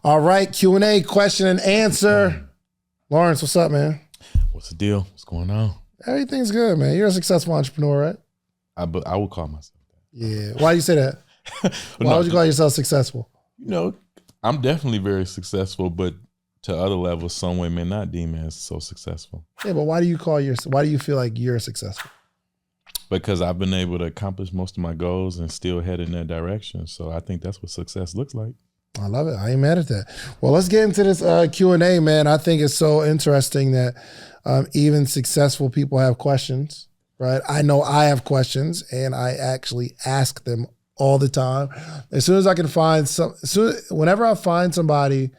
All right, Q&A, question and answer. Lawrence, what's up, man? What's the deal? What's going on? Everything's good, man. You're a successful entrepreneur, right? I would call myself that. Yeah. Why do you say that? Why would you call yourself successful? You know, I'm definitely very successful, but to other levels, some way may not deem me as so successful. Yeah, but why do you feel like you're successful? Because I've been able to accomplish most of my goals and still head in that direction. So I think that's what success looks like. I love it. I ain't mad at that. Well, let's get into this Q&A, man. I think it's so interesting that even successful people have questions, right? I know I have questions, and I actually ask them all the time. As soon as I can find whenever I find somebody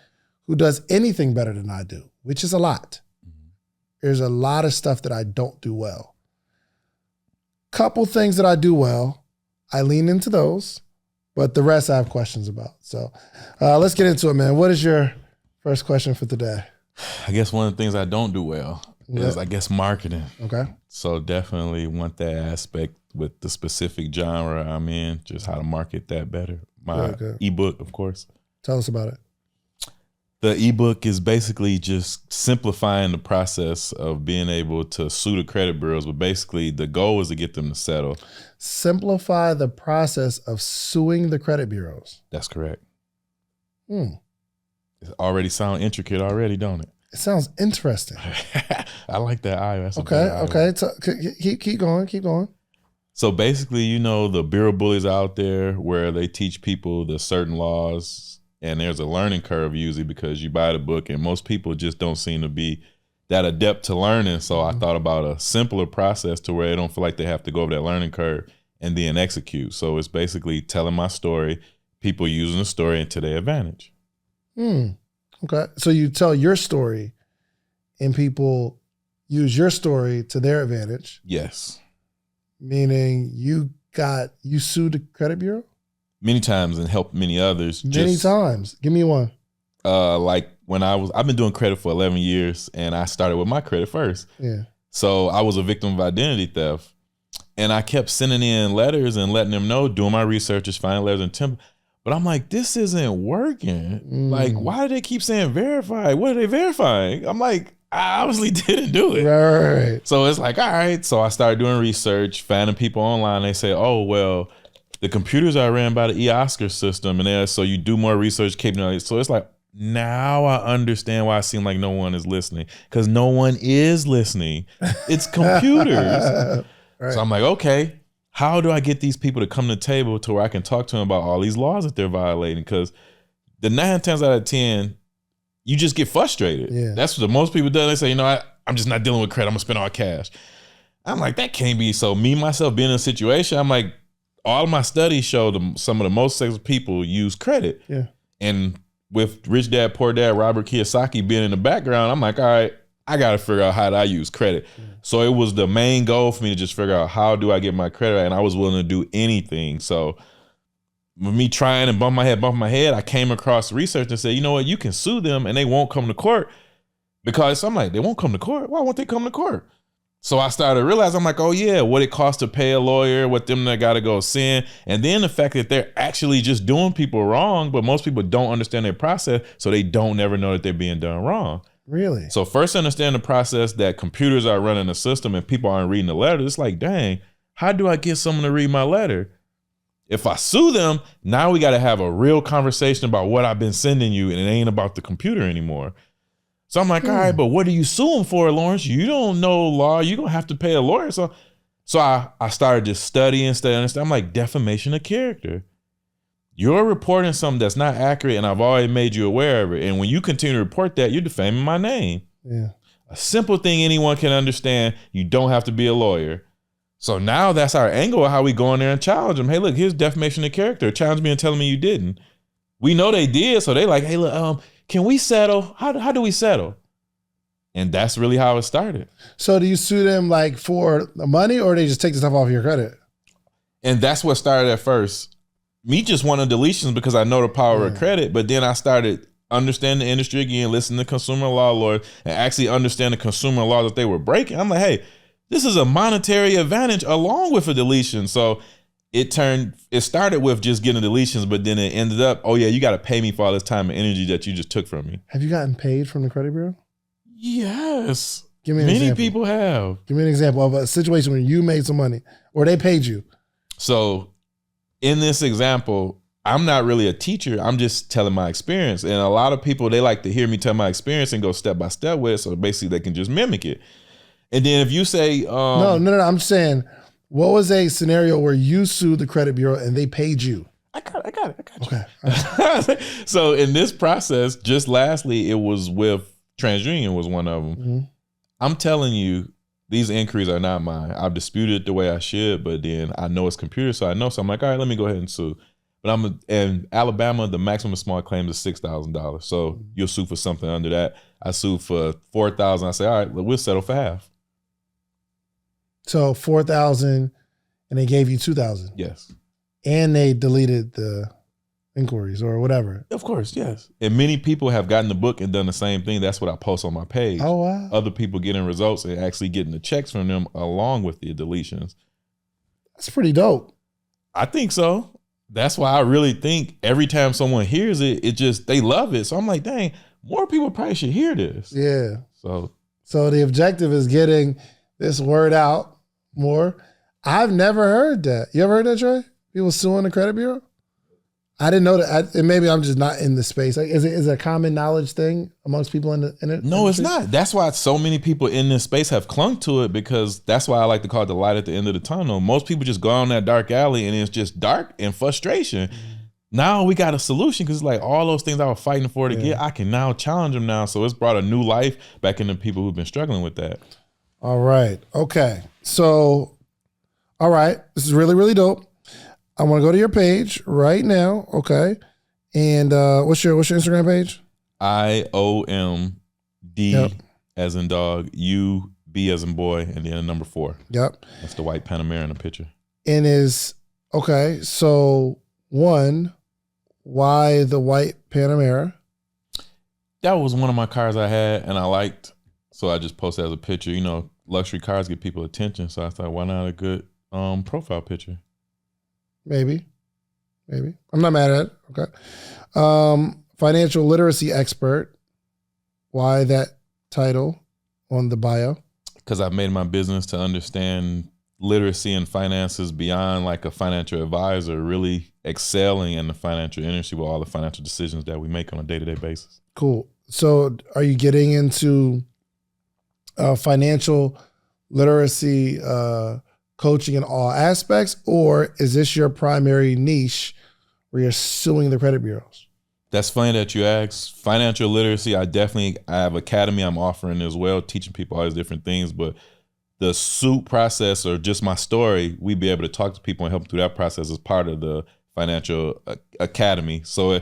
who does anything better than I do, which is a lot, there's a lot of stuff that I don't do well. Couple things that I do well, I lean into those. But the rest I have questions about. So let's get into it, man. What is your first question for today? I guess one of the things I don't do well is, I guess, marketing. Okay. So definitely want that aspect with the specific genre I'm in, just how to market that better. My ebook, of course. Tell us about it. The ebook is basically just simplifying the process of being able to sue the credit bureaus, but basically the goal is to get them to settle. Simplify the process of suing the credit bureaus. That's correct. It already sounds intricate already, don't it? It sounds interesting. I like that eye. That's okay. Keep going. So basically, you know, the bureau bullies out there where they teach people the certain laws, and there's a learning curve usually because you buy the book and most people just don't seem to be that adept to learning. So I thought about a simpler process to where they don't feel like they have to go over that learning curve and then execute. So it's basically telling my story, people using the story to their advantage. Okay. So you tell your story and people use your story to their advantage. Yes. Meaning you sued the credit bureau? Many times and helped many others. Many times. Give me one. Like when I've been doing credit for 11 years and I started with my credit first. Yeah. So I was a victim of identity theft and I kept sending in letters and letting them know, doing my research, just finding letters and temp. But I'm like, this isn't working. Like, why do they keep saying verify? What are they verifying? I'm like, I obviously didn't do it. Right. So it's like, all right. So I started doing research, finding people online. They say, oh, well, the computers are ran by the Oscar system, and so you do more research capabilities. So it's like, now I understand why it seems like no one is listening, because no one is listening. It's computers. Right. So I'm like, okay, how do I get these people to come to the table to where I can talk to them about all these laws that they're violating? Because the 9 times out of 10, you just get frustrated. Yeah. That's what most people do. They say, you know, I'm just not dealing with credit. I'm gonna spend all cash. I'm like, that can't be. So me, myself being in a situation, I'm like, all of my studies show some of the most successful people use credit. Yeah. And with Rich Dad, Poor Dad, Robert Kiyosaki being in the background, I'm like, all right, I got to figure out how do I use credit. Yeah. So it was the main goal for me to just figure out how do I get my credit, and I was willing to do anything. So with me trying and bumping my head, I came across research and said, you know what, you can sue them and they won't come to court. Because I'm like, they won't come to court? Why won't they come to court? So I started to realize, I'm like, oh yeah, what it costs to pay a lawyer, what them that got to go send. And then the fact that they're actually just doing people wrong, but most people don't understand their process, so they don't never know that they're being done wrong. Really? So first understand the process that computers are running the system and people aren't reading the letter. It's like, dang, how do I get someone to read my letter? If I sue them, now we got to have a real conversation about what I've been sending you, and it ain't about the computer anymore. So I'm like, all right, but what are you suing for, Lawrence? You don't know law. You're going to have to pay a lawyer. So I started just studying. I'm like, defamation of character. You're reporting something that's not accurate, and I've already made you aware of it. And when you continue to report that, you're defaming my name. Yeah. A simple thing anyone can understand. You don't have to be a lawyer. So now that's our angle of how we go in there and challenge them. Hey, look, here's defamation of character. Challenge me and tell me you didn't. We know they did. So they like, hey, look, can we settle? How do we settle? And that's really how it started. So do you sue them like for the money, or they just take the stuff off your credit? And that's what started at first. Me just wanting deletions because I know the power of credit. But then I started understanding the industry again, listening to consumer law lawyers, and actually understand the consumer law that they were breaking. I'm like, hey, this is a monetary advantage along with a deletion. So it started with just getting deletions, but then it ended up, oh yeah, you got to pay me for all this time and energy that you just took from me. Have you gotten paid from the credit bureau? Yes. Give me an Many example. people have. Give me an example of a situation where you made some money or they paid you. So in this example, I'm not really a teacher. I'm just telling my experience. And a lot of people, they like to hear me tell my experience and go step by step with it. So basically they can just mimic it. And then if you say, No, I'm saying, what was a scenario where you sued the credit bureau and they paid you? I got it. Okay. Right. So in this process, just lastly, it was with TransUnion was one of them. Mm-hmm. I'm telling you, these inquiries are not mine. I've disputed it the way I should, but then I know it's computer, so I know. So I'm like, all right, let me go ahead and sue. But in Alabama, the maximum small claims is $6,000. So you'll sue for something under that. I sued for $4,000. I say, all right, we'll settle for half. So $4,000 and they gave you $2,000. Yes. And they deleted the inquiries or whatever. Of course, yes. And many people have gotten the book and done the same thing. That's what I post on my page. Oh, wow. Other people getting results and actually getting the checks from them along with the deletions. That's pretty dope. I think so. That's why I really think every time someone hears it, they love it. So I'm like, dang, more people probably should hear this. Yeah. So the objective is getting this word out more. I've never heard that. You ever heard that, Troy? People suing the credit bureau? I didn't know that. And maybe I'm just not in the space. Like, is it a common knowledge thing amongst people in it? No, it's not. That's why so many people in this space have clung to it, because that's why I like to call it the light at the end of the tunnel. Most people just go on that dark alley and it's just dark and frustration. Now we got a solution, because like all those things I was fighting for to get, I can now challenge them now. So it's brought a new life back into people who've been struggling with that. All right. Okay. So, all right. This is really, really dope. I want to go to your page right now. Okay. And what's your Instagram page? IOMD as in dog, UB as in boy, and then a number 4. Yep. That's the white Panamera in the picture. And okay. So one, why the white Panamera? That was one of my cars I had and I liked. So I just posted as a picture. You know, luxury cars get people attention. So I thought, why not a good profile picture? Maybe. I'm not mad at it. Okay. Financial literacy expert. Why that title on the bio? Because I've made my business to understand literacy and finances beyond like a financial advisor, really excelling in the financial industry with all the financial decisions that we make on a day-to-day basis. Cool. So are you getting into financial literacy coaching in all aspects, or is this your primary niche where you're suing the credit bureaus? That's funny that you asked. Financial literacy, I have academy I'm offering as well, teaching people all these different things, but the suit process or just my story, we'd be able to talk to people and help them through that process as part of the financial academy. So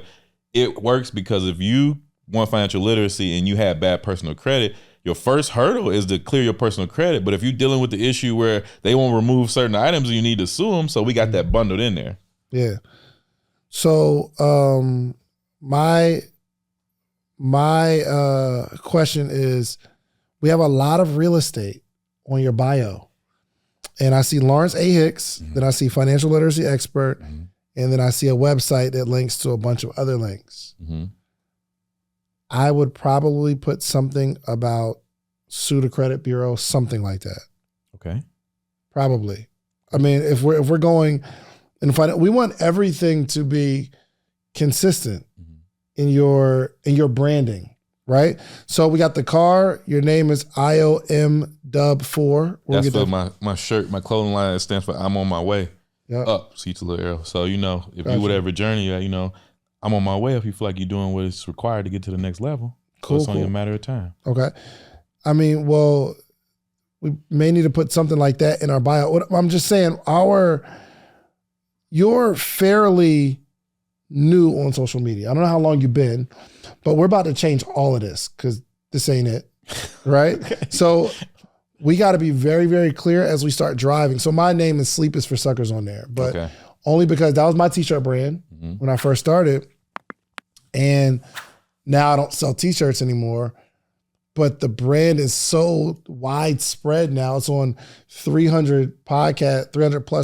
it works, because if you want financial literacy and you have bad personal credit, your first hurdle is to clear your personal credit. But if you're dealing with the issue where they won't remove certain items and you need to sue them, so we got that bundled in there. Yeah. So my question is, we have a lot of real estate on your bio. And I see Lawrence A. Hicks, then I see financial literacy expert, and then I see a website that links to a bunch of other links. I would probably put something about sue the credit bureau, something like that. Okay. Probably. I mean, if we're going and we want everything to be consistent in your branding, right? So we got the car. Your name is IOM4. That's for my shirt, my clothing line. Stands for I'm on my way. Yep. Up. See, it's a little arrow. So if you whatever journey, I'm on my way. If you feel like you're doing what is required to get to the next level, cool, it's only a matter of time. Okay. I mean, well, we may need to put something like that in our bio. I'm just saying, you're fairly new on social media. I don't know how long you've been, but we're about to change all of this because this ain't it, right? Okay. So we got to be very, very clear as we start driving. So my name is Sleep is for Suckers on there, but only because that was my t-shirt brand when I first started. And now I don't sell t-shirts anymore. but the brand is so widespread now. It's on 300 plus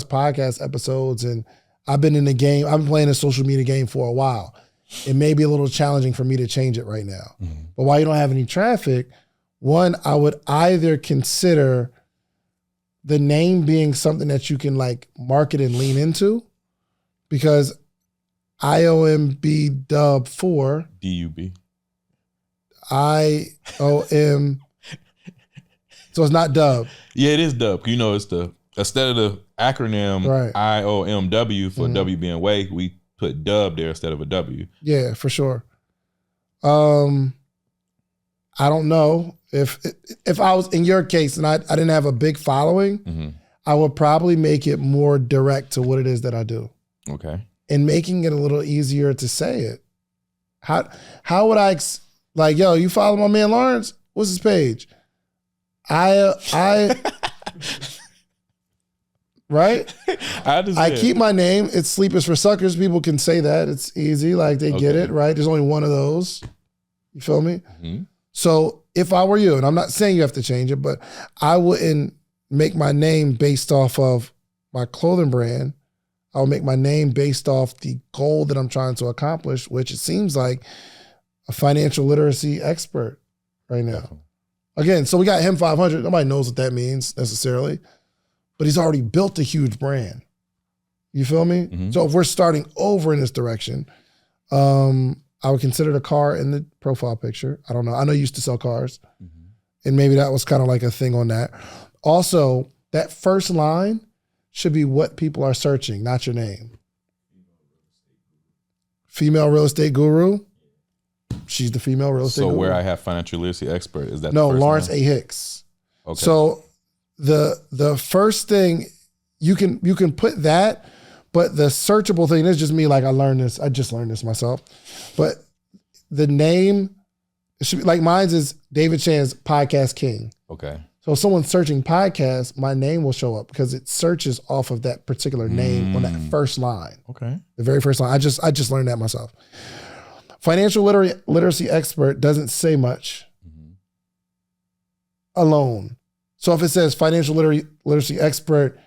podcast episodes. And I've been in the game. I've been playing the social media game for a while. It may be a little challenging for me to change it right now. But while you don't have any traffic, one, I would either consider the name being something that you can like market and lean into, because IOMB Dub 4. DUB. IOM. So it's not Dub. Yeah, it is Dub. You know, it's instead of the acronym Right. IOMW for W being way, we put Dub there instead of a W. Yeah, for sure. I don't know if I was in your case and I didn't have a big following, I would probably make it more direct to what it is that I do. Okay. And making it a little easier to say it. How would I like, yo, you follow my man Lawrence? What's his page? I right? I keep my name. It's Sleep is for Suckers. People can say that. It's easy. Like they get it, right? There's only one of those. You feel me? So if I were you, and I'm not saying you have to change it, but I wouldn't make my name based off of my clothing brand. I would make my name based off the goal that I'm trying to accomplish, which it seems like a financial literacy expert right now. Definitely. Again, so we got him 500. Nobody knows what that means necessarily, but he's already built a huge brand. You feel me? So if we're starting over in this direction, I would consider the car in the profile picture. I don't know. I know you used to sell cars, and maybe that was kind of like a thing on that. Also, that first line should be what people are searching, not your name. Female real estate guru. She's the female real estate guru. So where I have financial literacy expert, is that no, the first Lawrence line? A. Hicks. Okay. So the first thing you can put that, but the searchable thing is just me. Like I just learned this myself, but the name should be like mine's is David Chan's Podcast King. Okay. So if someone's searching podcast, my name will show up because it searches off of that particular name on that first line. Okay. The very first line. I just learned that myself. Financial literacy expert doesn't say much alone. So if it says financial literacy expert,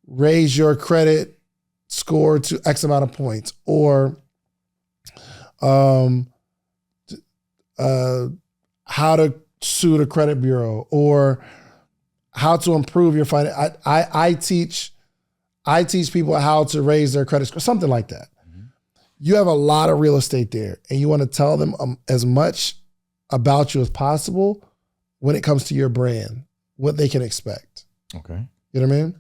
raise your credit score to X amount of points, or how to sue the credit bureau, or how to improve your finance. I teach people how to raise their credit score, something like that. You have a lot of real estate there, and you want to tell them as much about you as possible when it comes to your brand, what they can expect. Okay. You know what I mean?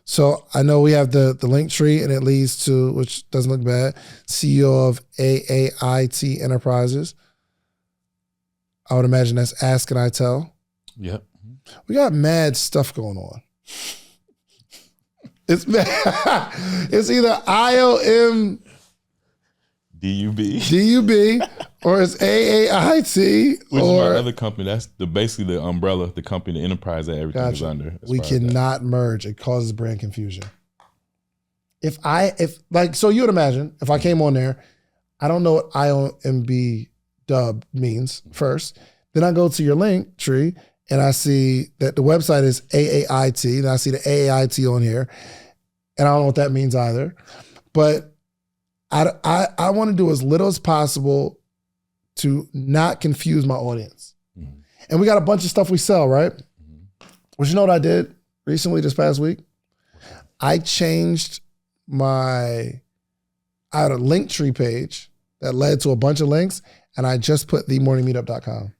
So I know we have the link tree, and it leads to, which doesn't look bad, CEO of AAIT Enterprises. I would imagine that's Ask and I Tell. Yep. We got mad stuff going on. It's it's either IOM DUB or it's AAIT, which or is my other company. That's basically the umbrella, the company, the enterprise that everything is under. We cannot merge. It causes brand confusion. So you would imagine if I came on there, I don't know what IOMB Dub means first. Then I go to your link tree and I see that the website is AAIT, and I see the AAIT on here, and I don't know what that means either. But I want to do as little as possible to not confuse my audience. And we got a bunch of stuff we sell, right? Well, you know what I did recently this past week? I changed I had a link tree page that led to a bunch of links, and I just put themorningmeetup.com.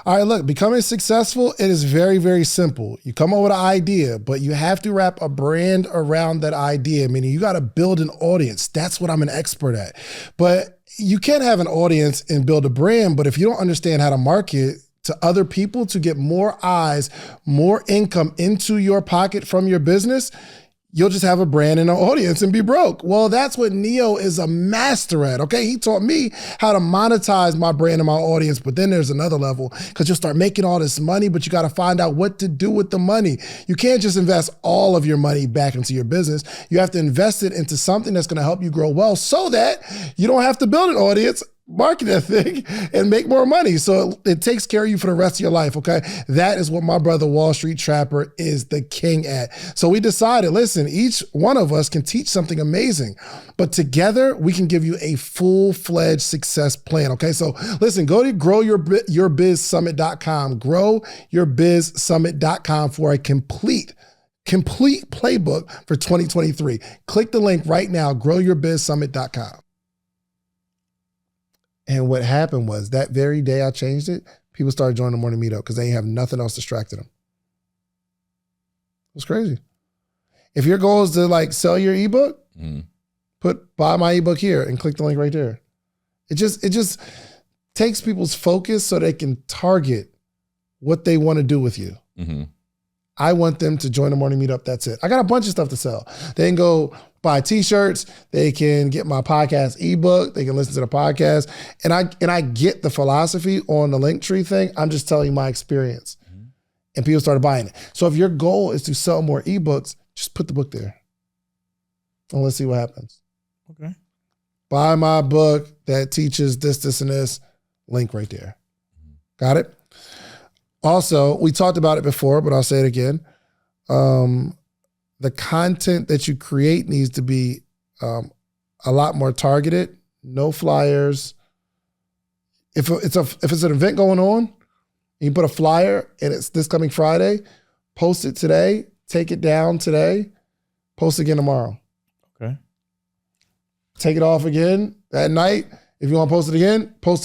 All right, look, becoming successful, it is very, very simple. You come up with an idea, but you have to wrap a brand around that idea, meaning you got to build an audience. That's what I'm an expert at. But you can't have an audience and build a brand, but if you don't understand how to market to other people to get more eyes, more income into your pocket from your business, you'll just have a brand and an audience and be broke. Well, that's what Neo is a master at, okay? He taught me how to monetize my brand and my audience, but then there's another level, because you'll start making all this money, but you got to find out what to do with the money. You can't just invest all of your money back into your business. You have to invest it into something that's going to help you grow well so that you don't have to build an audience market that thing and make more money. So it takes care of you for the rest of your life, okay? That is what my brother Wall Street Trapper is the king at. So we decided, listen, each one of us can teach something amazing, but together we can give you a full-fledged success plan, okay? So listen, go to growyourbizsummit.com, growyourbizsummit.com for a complete playbook for 2023. Click the link right now, growyourbizsummit.com. And what happened was that very day I changed it, people started joining the morning meetup because they have nothing else distracted them. It was crazy. If your goal is to like sell your ebook, buy my ebook here and click the link right there. It just takes people's focus so they can target what they want to do with you. Mm-hmm. I want them to join the morning meetup. That's it. I got a bunch of stuff to sell. They can go buy t-shirts. They can get my podcast ebook. They can listen to the podcast. And I get the philosophy on the Linktree thing. I'm just telling you my experience. Mm-hmm. And people started buying it. So if your goal is to sell more ebooks, just put the book there. And let's see what happens. Okay. Buy my book that teaches this, and this. Link right there. Mm-hmm. Got it? Also, we talked about it before, but I'll say it again. The content that you create needs to be a lot more targeted. No flyers. If it's an event going on, you put a flyer and it's this coming Friday, post it today, take it down today, post it again tomorrow. Okay. Take it off again at night. If you want to post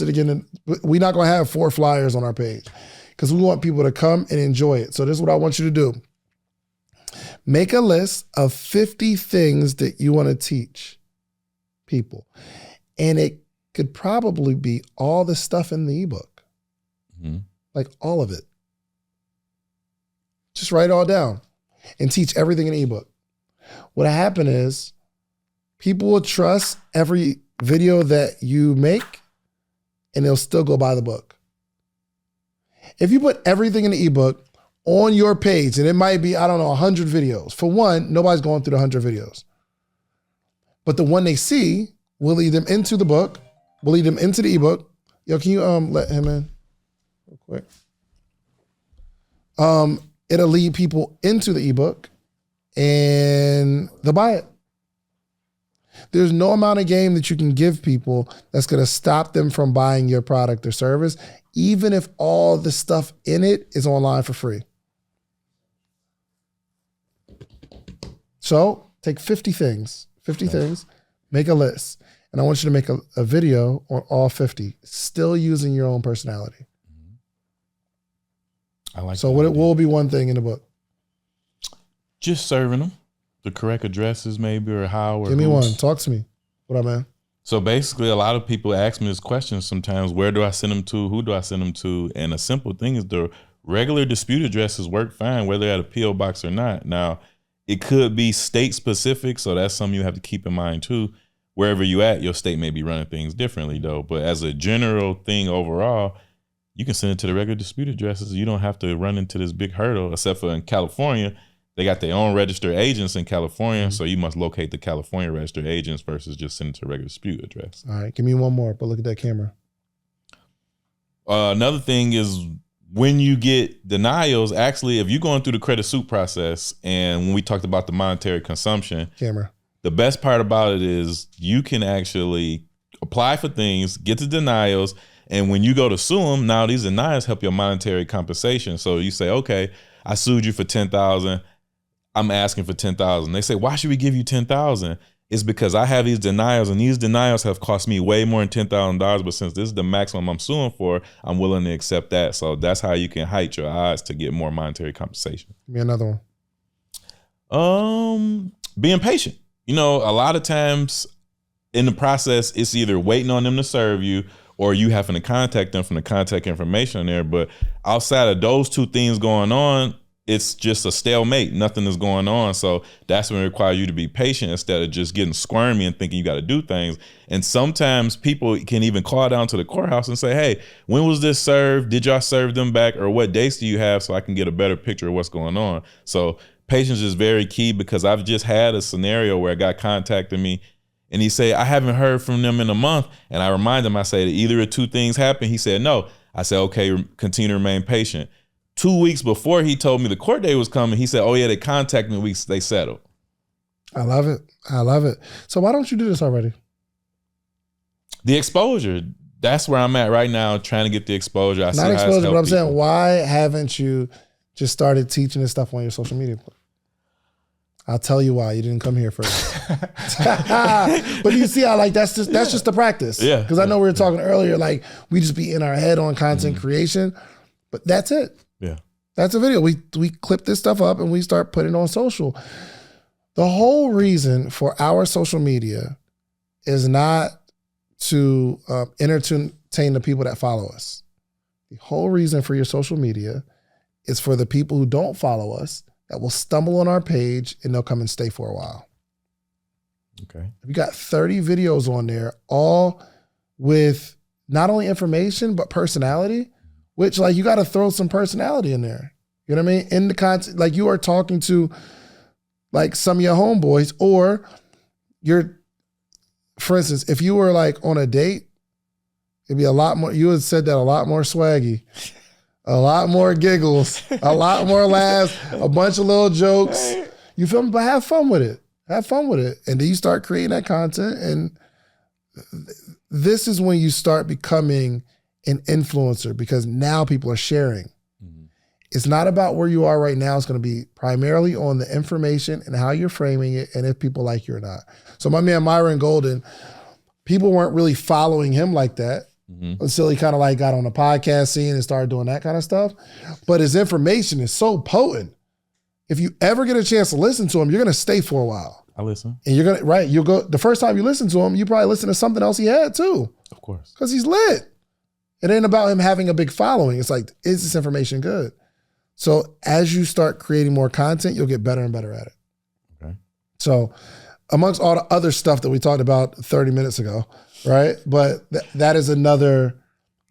it again. We're not going to have 4 flyers on our page, because we want people to come and enjoy it. So this is what I want you to do. Make a list of 50 things that you want to teach people. And it could probably be all the stuff in the ebook. Mm-hmm. Like all of it. Just write it all down and teach everything in the ebook. What happened is people will trust every video that you make and they'll still go buy the book. If you put everything in the ebook on your page, and it might be, 100 videos. For one, nobody's going through the 100 videos. But the one they see will lead them into the book, will lead them into the ebook. Yo, can you let him in real quick? It'll lead people into the ebook and they'll buy it. There's no amount of game that you can give people that's going to stop them from buying your product or service, even if all the stuff in it is online for free. So take 50 things, make a list. And I want you to make a video on all 50, still using your own personality. I like so. What it will be one thing in the book? Just serving them the correct addresses, maybe, or how. Or give me one. Talk to me. What up, man? So basically, a lot of people ask me this question sometimes: where do I send them to? Who do I send them to? And a simple thing is the regular dispute addresses work fine, whether they're at a PO box or not. Now, it could be state specific, so that's something you have to keep in mind too. Wherever you at, your state may be running things differently though. But as a general thing overall, you can send it to the regular dispute addresses. You don't have to run into this big hurdle, except for in California, they got their own registered agents in California. Mm-hmm. So you must locate the California registered agents versus just send it to a regular dispute address. All right, give me one more, but look at that camera. Another thing is when you get denials, actually, if you're going through the credit suit process, and when we talked about the monetary consumption, the best part about it is you can actually apply for things, get the denials, and when you go to sue them, now these denials help your monetary compensation. So you say, okay, I sued you for $10,000. I'm asking for $10,000. They say, why should we give you $10,000? It's because I have these denials, and these denials have cost me way more than $10,000. But since this is the maximum I'm suing for, I'm willing to accept that. So that's how you can heighten your odds to get more monetary compensation. Give me another one. Being patient. You know, a lot of times in the process, it's either waiting on them to serve you or you having to contact them from the contact information there. But outside of those two things going on, it's just a stalemate. Nothing is going on. So that's when it requires you to be patient instead of just getting squirmy and thinking you got to do things. And sometimes people can even call down to the courthouse and say, hey, when was this served? Did y'all serve them back? Or what dates do you have so I can get a better picture of what's going on? So patience is very key, because I've just had a scenario where a guy contacted me And he said, I haven't heard from them in a month. And I remind him, I said, either of two things happened. He said, no. I said, okay, continue to remain patient. 2 weeks before he told me the court date was coming, he said, oh yeah, they contacted me, they settled. I love it. I love it. So why don't you do this already? The exposure. That's where I'm at right now, trying to get the exposure. Not exposure, but I'm saying, why haven't you just started teaching this stuff on your social media? I'll tell you why. You didn't come here first. But you see how that's just the practice. Yeah. Because I know we were talking earlier, like we just be in our head on content creation, but that's it. Yeah. That's a video. We clip this stuff up and we start putting it on social. The whole reason for our social media is not to entertain the people that follow us. The whole reason for your social media is for the people who don't follow us that will stumble on our page and they'll come and stay for a while. Okay. We got 30 videos on there, all with not only information, but personality, which like you got to throw some personality in there. You know what I mean? In the content, like you are talking to like some of your homeboys, or for instance, if you were like on a date, it'd be a lot more, you would have said that a lot more swaggy. A lot more giggles, a lot more laughs, a bunch of little jokes. You feel me? But have fun with it. Have fun with it. And then you start creating that content. And this is when you start becoming an influencer, because now people are sharing. Mm-hmm. It's not about where you are right now. It's going to be primarily on the information and how you're framing it and if people like you or not. So my man Myron Golden, people weren't really following him like that. Mm-hmm. Until he kind of like got on the podcast scene and started doing that kind of stuff. But his information is so potent. If you ever get a chance to listen to him, you're going to stay for a while. I listen. And you're going to, right, you'll go, the first time you listen to him, you probably listen to something else he had too. Of course. Because he's lit. It ain't about him having a big following. It's like, is this information good? So as you start creating more content, you'll get better and better at it. Okay. So amongst all the other stuff that we talked about 30 minutes ago, right? But that is another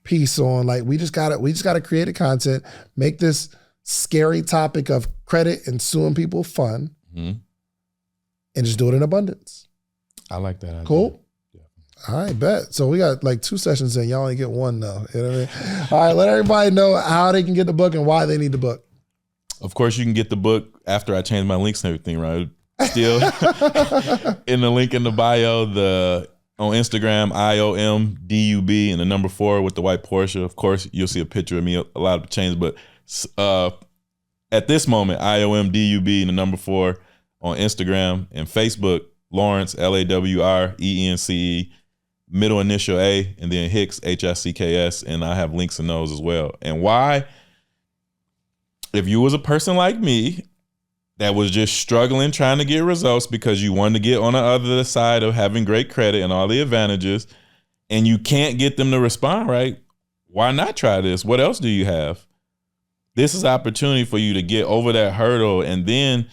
piece on like, we just gotta create a content, make this scary topic of credit and suing people fun, and just do it in abundance. I like that idea. Cool? Yeah. All right, bet. So we got like 2 sessions in. Y'all only get one though. You know what I mean? All right, let everybody know how they can get the book and why they need the book. Of course, you can get the book after I change my links and everything, right? Still in the link in the bio, on Instagram, IOMDUB and the number 4 with the white Porsche. Of course, you'll see a picture of me, a lot of change, but at this moment, IOMDUB and the number 4 on Instagram and Facebook, Lawrence, LAWRENCE, middle initial A, and then Hicks, HICKS, and I have links in those as well. And why? If you was a person like me that was just struggling trying to get results because you wanted to get on the other side of having great credit and all the advantages, and you can't get them to respond right, why not try this? What else do you have? This is an opportunity for you to get over that hurdle, and then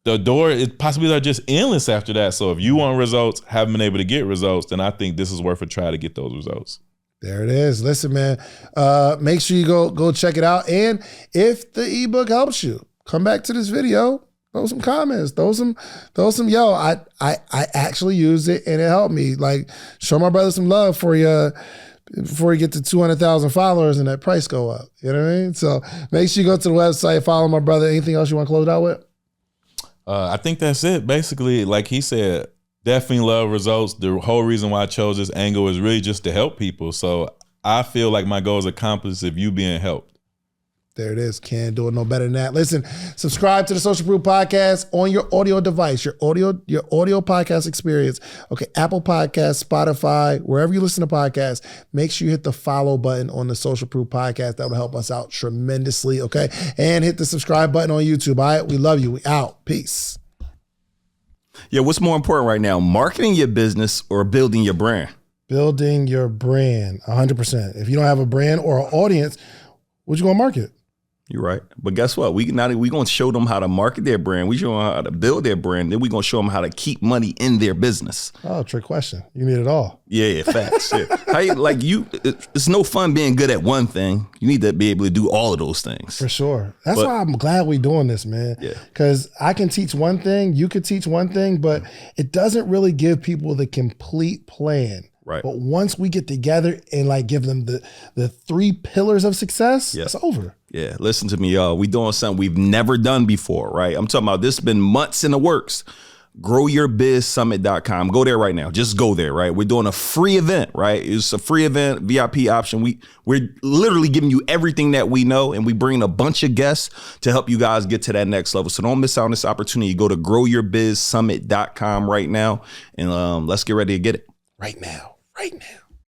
the door, possibilities are just endless after that. So if you want results, haven't been able to get results, then I think this is worth a try to get those results. There it is. Listen, man, make sure you go check it out. And if the ebook helps you, come back to this video, throw some comments, throw some, yo, I actually used it and it helped me. Like, show my brother some love before you get to 200,000 followers and that price go up. You know what I mean? So make sure you go to the website, follow my brother. Anything else you want to close out with? I think that's it. Basically, like he said, definitely love results. The whole reason why I chose this angle is really just to help people. So I feel like my goal is accomplished if you being helped. There it is. Can't do it no better than that. Listen, subscribe to the Social Proof Podcast on your audio device, your audio podcast experience. Okay, Apple Podcasts, Spotify, wherever you listen to podcasts, make sure you hit the follow button on the Social Proof Podcast. That will help us out tremendously, okay? And hit the subscribe button on YouTube, all right? We love you. We out. Peace. Yeah, what's more important right now, marketing your business or building your brand? Building your brand, 100%. If you don't have a brand or an audience, what you gonna market? You're right. But guess what? We going to show them how to market their brand. We show them how to build their brand. Then we're going to show them how to keep money in their business. Oh, trick question. You need it all. Yeah, facts. Yeah. It's no fun being good at one thing. You need to be able to do all of those things. For sure. That's why I'm glad we're doing this, man. Yeah. Because I can teach one thing, you could teach one thing, but it doesn't really give people the complete plan. Right. But once we get together and like give them the 3 pillars of success, it's over. Yeah, listen to me, y'all. We doing something we've never done before, right? I'm talking about this has been months in the works. GrowYourBizSummit.com. Go there right now. Just go there, right? We're doing a free event, right? It's a free event, VIP option. We're literally giving you everything that we know, and we bring a bunch of guests to help you guys get to that next level. So don't miss out on this opportunity. Go to GrowYourBizSummit.com right now, and let's get ready to get it. Right now.